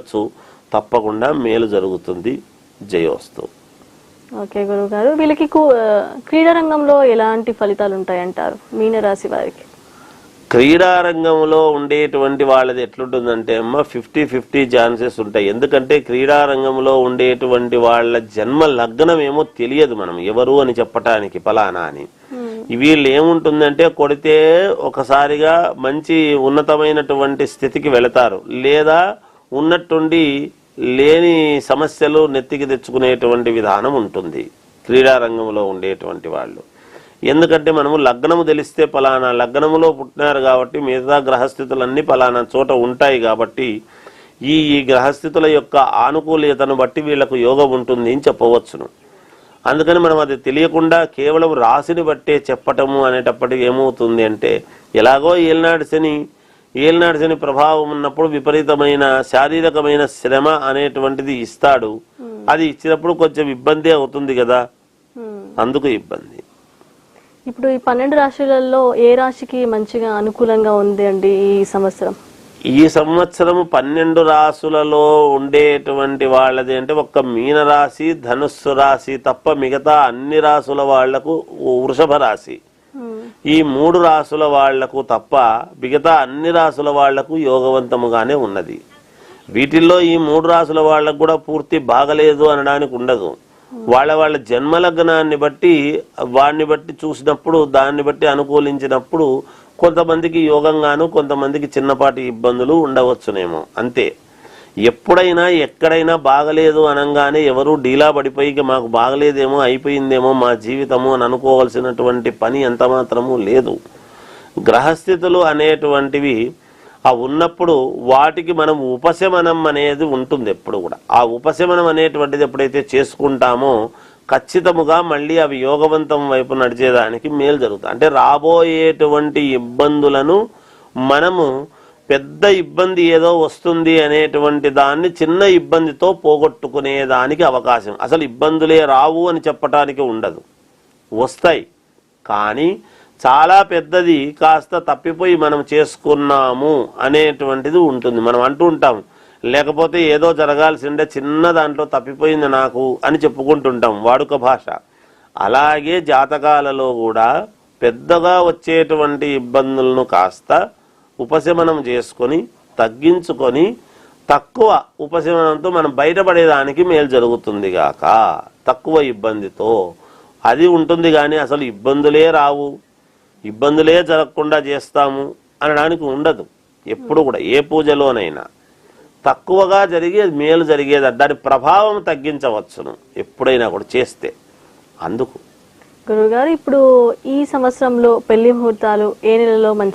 వెళ్ళొచ్చు, తప్పకుండా మేలు జరుగుతుంది. జయోస్తు. ఓకే గురుగారు, వీళ్ళకి క్రీడా రంగంలో ఎలాంటి ఫలితాలు ఉంటాయంటారు మీనరాశి వారికి? క్రీడారంగంలో ఉండేటువంటి వాళ్ళది ఎట్లుంటుందంటే అమ్మ 50-50 ఛాన్సెస్ ఉంటాయి. ఎందుకంటే క్రీడారంగంలో ఉండేటువంటి వాళ్ళ జన్మ లగ్నం ఏమో తెలియదు మనం ఎవరు అని చెప్పటానికి ఫలానా అని. వీళ్ళు ఏముంటుందంటే కొడితే ఒకసారిగా మంచి ఉన్నతమైనటువంటి స్థితికి వెళతారు, లేదా ఉన్నట్టుండి లేని సమస్యలు నెత్తికి తెచ్చుకునేటువంటి విధానం ఉంటుంది క్రీడారంగంలో ఉండేటువంటి వాళ్ళు. ఎందుకంటే మనము లగ్నము తెలిస్తే పలానా లగ్నములో పుట్టినారు కాబట్టి మిగతా గ్రహస్థితులన్నీ పలానా చోట ఉంటాయి కాబట్టి ఈ గ్రహస్థితుల యొక్క ఆనుకూల్యతను బట్టి వీళ్లకు యోగం ఉంటుంది అని చెప్పవచ్చును. అందుకని మనం అది తెలియకుండా కేవలం రాశిని బట్టే చెప్పటము అనేటప్పటికి ఏమవుతుంది అంటే, ఎలాగో ఏలినాడు శని ప్రభావం ఉన్నప్పుడు విపరీతమైన శారీరకమైన శ్రమ అనేటువంటిది ఇస్తాడు. అది ఇచ్చినప్పుడు కొంచెం ఇబ్బంది అవుతుంది కదా, అందుకు ఇబ్బంది. ఇప్పుడు ఈ 12 రాశులలో ఏ రాశికి మంచిగా అనుకూలంగా ఉంది అండి ఈ సంవత్సరం? ఈ సంవత్సరం 12 రాశులలో ఉండేటువంటి వాళ్ళది అంటే ఒక్క మీన రాశి, ధనుస్సు రాశి తప్ప మిగతా అన్ని రాశుల వాళ్లకు, వృషభ రాశి, ఈ 3 రాశుల వాళ్లకు తప్ప మిగతా అన్ని రాశుల వాళ్లకు యోగవంతముగానే ఉన్నది. వీటిల్లో ఈ 3 రాశుల వాళ్లకు కూడా పూర్తి బాగలేదు అనడానికి ఉండదు. వాళ్ళ జన్మలగ్నాన్ని బట్టి వాడిని బట్టి చూసినప్పుడు, దాన్ని బట్టి అనుకూలించినప్పుడు కొంతమందికి యోగంగాను, కొంతమందికి చిన్నపాటి ఇబ్బందులు ఉండవచ్చునేమో, అంతే. ఎప్పుడైనా ఎక్కడైనా బాగలేదు అనగానే ఎవరు డీలా పడిపోయి మాకు బాగలేదేమో, అయిపోయిందేమో మా జీవితము అని అనుకోవాల్సినటువంటి పని ఎంత మాత్రము లేదు. గ్రహస్థితులు అనేటువంటివి ఉన్నప్పుడు వాటికి మనం ఉపశమనం అనేది ఉంటుంది ఎప్పుడు కూడా. ఆ ఉపశమనం అనేటువంటిది ఎప్పుడైతే చేసుకుంటామో ఖచ్చితముగా మళ్ళీ అవి యోగవంతం వైపు నడిచేదానికి మేలు జరుగుతుంది. అంటే రాబోయేటువంటి ఇబ్బందులను మనము పెద్ద ఇబ్బంది ఏదో వస్తుంది అనేటువంటి దాన్ని చిన్న ఇబ్బందితో పోగొట్టుకునేదానికి అవకాశం. అసలు ఇబ్బందులే రావు అని చెప్పటానికి ఉండదు, వస్తాయి. కానీ చాలా పెద్దది కాస్త తప్పిపోయి మనం చేసుకున్నాము అనేటువంటిది ఉంటుంది. మనం అంటూ ఉంటాం, లేకపోతే ఏదో జరగాల్సిందే చిన్న దాంట్లో తప్పిపోయింది నాకు అని చెప్పుకుంటుంటాం, వాడుక భాష. అలాగే జాతకాలలో కూడా పెద్దగా వచ్చేటువంటి ఇబ్బందులను కాస్త ఉపశమనం చేసుకొని తగ్గించుకొని తక్కువ ఉపశమనంతో మనం బయటపడేదానికి మేలు జరుగుతుంది గాక, తక్కువ ఇబ్బందితో అది ఉంటుంది. కానీ అసలు ఇబ్బందులే రావు, ఇబ్బందులే జరగకుండా చేస్తాము అనడానికి ఉండదు. ఎప్పుడు కూడా ఏ పూజలోనైనా తక్కువగా జరిగి మేలు జరిగేది, దాని ప్రభావం తగ్గించవచ్చును ఎప్పుడైనా కూడా చేస్తే. అందుకు గురుగారు, ఇప్పుడు ఈ సంవత్సరంలో పెళ్లి ముహూర్తాలు ఏ నెలలో మంచి